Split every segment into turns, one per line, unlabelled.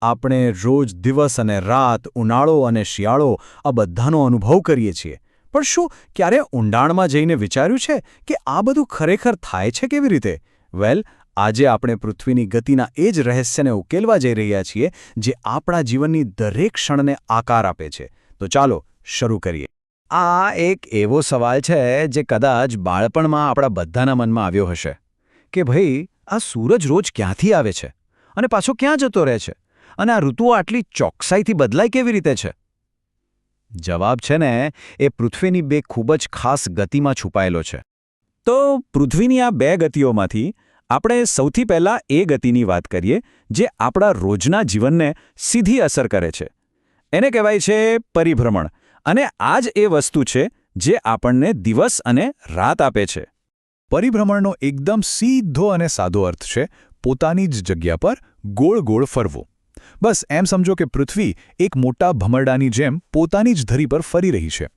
આપણે રોજ દિવસ અને રાત, ઉનાળો અને શિયાળો આ બધાનો અનુભવ કરીએ છીએ. પણ શું ક્યારે ઊંડાણમાં જઈને વિચાર્યું છે કે આ બધું ખરેખર થાય છે કેવી રીતે? વેલ, આજે આપણે પૃથ્વીની ગતિના એ જ રહસ્યને ઉકેલવા જઈ રહ્યા છીએ જે આપણા જીવનની દરેક ક્ષણને આકાર આપે છે. તો ચાલો શરૂ કરીએ. આ એક એવો સવાલ છે જે કદાચ બાળપણમાં આપણા બધાના મનમાં આવ્યો હશે કે ભાઈ, આ સૂરજ રોજ ક્યાંથી આવે છે અને પાછો ક્યાં જતો રહે છે, અને આ ઋતુઓ આટલી ચોકસાઈથી બદલાય કેવી રીતે છે? જવાબ છે ને, એ પૃથ્વીની બે ખૂબ જ ખાસ ગતિમાં છુપાયેલો છે. તો પૃથ્વીની આ બે ગતિઓમાંથી આપણે સૌથી પહેલાં એ ગતિની વાત કરીએ જે આપણા રોજના જીવનને સીધી અસર કરે છે. એને કહેવાય છે પરિભ્રમણ, અને આ જ એ વસ્તુ છે જે આપણને દિવસ અને રાત આપે છે.
પરિભ્રમણનો એકદમ સીધો અને સાદો અર્થ છે પોતાની જ જગ્યા પર ગોળ ગોળ ફરવું. બસ એમ સમજો કે પૃથ્વી એક મોટા ભમરડાની જેમ પોતાની જ ધરી પર ફરી રહી છે.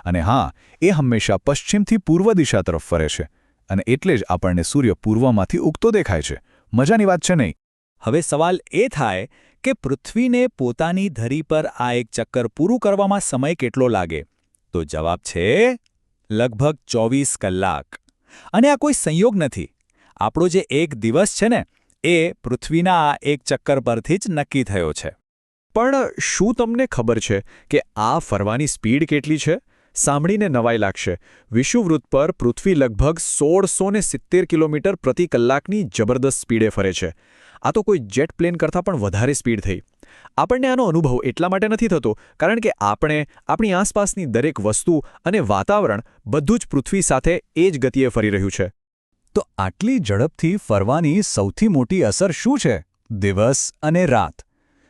અને હા, એ હંમેશા પશ્ચિમથી પૂર્વ દિશા તરફ ફરે છે, અને એટલે જ આપણને સૂર્ય પૂર્વમાંથી ઉગતો દેખાય છે. મજાની વાત છે નહીં?
હવે સવાલ એ થાય કે પૃથ્વીને પોતાની ધરી પર આ એક ચક્કર પૂરું કરવામાં સમય કેટલો લાગે? તો જવાબ છે લગભગ 24 કલાક. અને આ કોઈ સંયોગ નથી. આપણો જે એક દિવસ છે ને, એ પૃથ્વીના આ એક ચક્કર પરથી જ નક્કી થયો છે.
પણ શું તમને ખબર છે કે આ ફરવાની સ્પીડ કેટલી છે? સાંભળીને નવાઈ લાગશે. વિષુવવૃત્ત પર પૃથ્વી લગભગ 1670 કિલોમીટર પ્રતિ કલાકની જબરદસ્ત સ્પીડે ફરે છે. આ તો કોઈ જેટ પ્લેન કરતાં પણ વધારે સ્પીડ થઈ. આપણને આનો અનુભવ એટલા માટે નથી થતો કારણ કે આપણે, આપણી આસપાસની દરેક વસ્તુ અને વાતાવરણ બધું જ પૃથ્વી સાથે એ જ ગતિએ ફરી રહ્યું છે.
તો આટલી ઝડપથી ફરવાની સૌથી મોટી અસર શું છે? દિવસ અને રાત.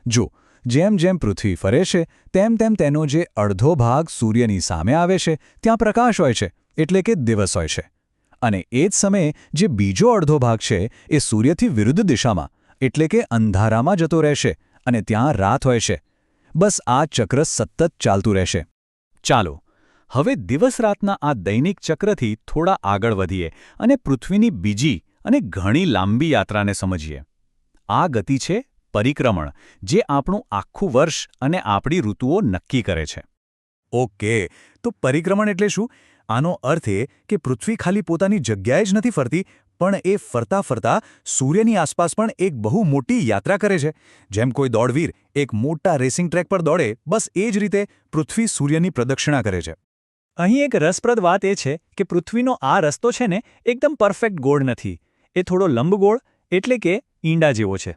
જો, જેમ જેમ પૃથ્વી ફરે છે તેમ તેમ તેનો જે અડધો ભાગ સૂર્યની સામે આવે છે ત્યાં પ્રકાશ હોય છે, એટલે કે દિવસ હોય છે. અને એ જ સમયે જે બીજો અડધો ભાગ છે એ સૂર્યથી વિરુદ્ધ દિશામાં, એટલે કે અંધારામાં જતો રહેશે, અને ત્યાં રાત હોય છે. બસ આ ચક્ર સતત ચાલતું રહેશે. ચાલો હવે દિવસ-રાતના આ દૈનિક ચક્રથી થોડા આગળ વધીએ અને પૃથ્વીની બીજી અને ઘણી લાંબી યાત્રાને સમજીએ. આ ગતિ છે પરિક્રમણ, જે આપણું આખું વર્ષ અને આપણી ઋતુઓ નક્કી કરે છે. ઓકે, તો પરિક્રમણ એટલે શું? આનો અર્થ એ કે પૃથ્વી ખાલી પોતાની જગ્યાએ જ નથી ફરતી, પણ એ ફરતા ફરતા સૂર્યની આસપાસ પણ એક બહુ મોટી યાત્રા કરે છે. જેમ કોઈ દોડવીર એક મોટા રેસિંગ ટ્રેક પર દોડે, બસ એ જ રીતે પૃથ્વી સૂર્યની પ્રદક્ષિણા કરે છે.
અહીં એક રસપ્રદ વાત એ છે કે પૃથ્વીનો આ રસ્તો છે ને એકદમ પરફેક્ટ ગોળ નથી. એ થોડો લંબગોળ, એટલે કે ઈંડા જેવો છે.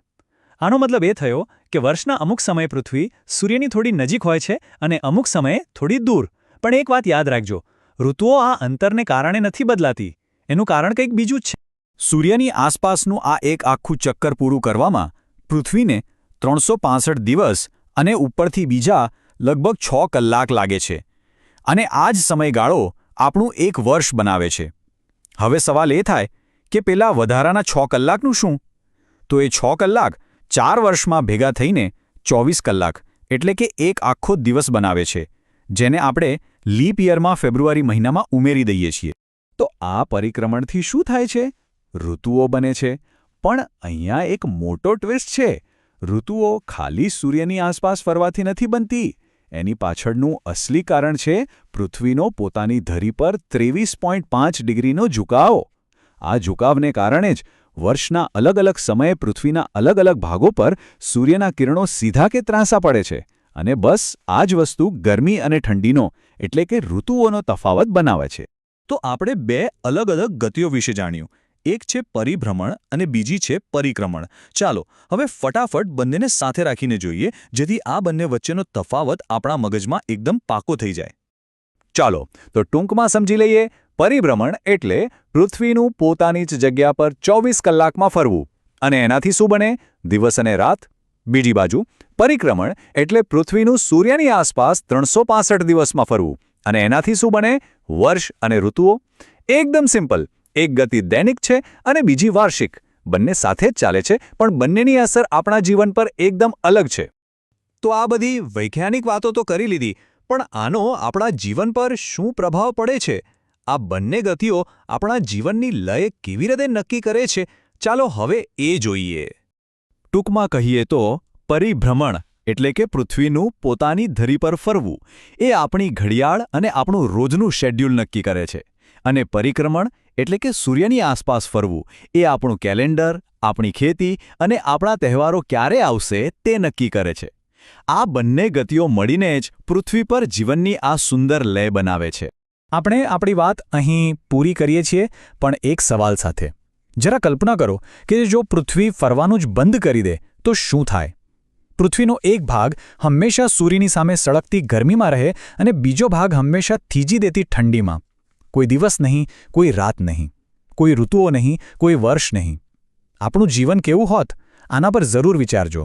આનો મતલબ એ થયો કે વર્ષના અમુક સમયે પૃથ્વી સૂર્યની થોડી નજીક હોય છે અને અમુક સમયે થોડી દૂર. પણ એક વાત યાદ રાખજો, ઋતુઓ આ અંતરને કારણે નથી બદલાતી. એનું કારણ કંઈક બીજું જ છે.
સૂર્યની આસપાસનું આ એક આખું ચક્કર પૂરું કરવામાં પૃથ્વીને 365 દિવસ અને ઉપરથી બીજા લગભગ 6 કલાક લાગે છે. અને આ જ સમયગાળો આપણું એક વર્ષ બનાવે છે. હવે સવાલ એ થાય કે પેલા વધારાના 6 કલાકનું શું? તો એ 6 કલાક 4 વર્ષમાં ભેગા થઈને 24 કલાક, એટલે કે એક આખો દિવસ બનાવે છે, જેને આપણે લીપ યરમાં ફેબ્રુઆરી મહિનામાં ઉમેરી દઈએ છીએ. તો આ પરિક્રમણથી શું થાય છે? ઋતુઓ બને છે. પણ અહીંયા એક મોટો ટ્વિસ્ટ છે. ઋતુઓ ખાલી સૂર્યની આસપાસ ફરવાથી નથી બનતી. એની પાછળનું અસલી કારણ છે પૃથ્વીનો પોતાની ધરી પર 23.5 ડિગ્રીનો ઝુકાવ. આ ઝુકાવને કારણે જ વર્ષના અલગ અલગ સમયે પૃથ્વીના અલગ અલગ ભાગો પર સૂર્યના કિરણો સીધા કે ત્રાંસા પડે છે. અને બસ આ જ વસ્તુ ગરમી અને ઠંડીનો, એટલે કે ઋતુઓનો તફાવત બનાવે છે.
તો આપણે બે અલગ અલગ ગતિઓ વિશે જાણ્યું. એક છે પરિભ્રમણ અને બીજી છે પરિક્રમણ. ચાલો હવે ફટાફટ બંનેને સાથે રાખીને જોઈએ, જેથી આ બંને વચ્ચેનો તફાવત આપણા મગજમાં એકદમ પાકો થઈ જાય.
ચાલો તો ટૂંકમાં સમજી લઈએ. પરિભ્રમણ એટલે પૃથ્વીનું પોતાની જ જગ્યા પર 24 કલાકમાં ફરવું, અને એનાથી શું બને? દિવસ અને રાત. બીજી બાજુ પરિક્રમણ એટલે પૃથ્વીનું સૂર્યની આસપાસ 365 દિવસમાં ફરવું, અને એનાથી શું બને? વર્ષ અને ઋતુઓ. એકદમ સિમ્પલ. એક ગતિ દૈનિક છે અને બીજી વાર્ષિક. બંને સાથે જ ચાલે છે, પણ બંનેની અસર આપણા જીવન પર એકદમ અલગ છે.
તો આ બધી વૈજ્ઞાનિક વાતો તો કરી લીધી, પણ આનો આપણા જીવન પર શું પ્રભાવ પડે છે? આ બંને ગતિઓ આપણા જીવનની લય કેવી રીતે નક્કી કરે છે? ચાલો હવે એ જોઈએ.
ટૂંકમાં કહીએ તો પરિભ્રમણ એટલે કે પૃથ્વીનું પોતાની ધરી પર ફરવું એ આપણી ઘડિયાળ અને આપણું રોજનું શેડ્યુલ નક્કી કરે છે અને પરિક્રમણ એટલે કે સૂર્યની આસપાસ ફરવું એ આપણું કેલેન્ડર, આપણી ખેતી અને આપણા તહેવારો ક્યારે આવશે તે નક્કી કરે છે. આ બંને ગતિઓ મળીને જ પૃથ્વી પર જીવનની આ સુંદર લય બનાવે છે.
આપણે આપણી વાત અહીં પૂરી કરીએ છીએ, પણ એક સવાલ સાથે. જરા કલ્પના કરો કે જો પૃથ્વી ફરવાનું જ બંધ કરી દે તો શું થાય? પૃથ્વીનો એક ભાગ હંમેશા સૂર્યની સામે સળગતી ગરમીમાં રહે અને બીજો ભાગ હંમેશા થીજી દેતી ઠંડીમાં. કોઈ દિવસ નહીં, કોઈ રાત નહીં, કોઈ ઋતુઓ નહીં, કોઈ વર્ષ નહીં. આપણું જીવન કેવું હોત? આના પર જરૂર વિચારજો.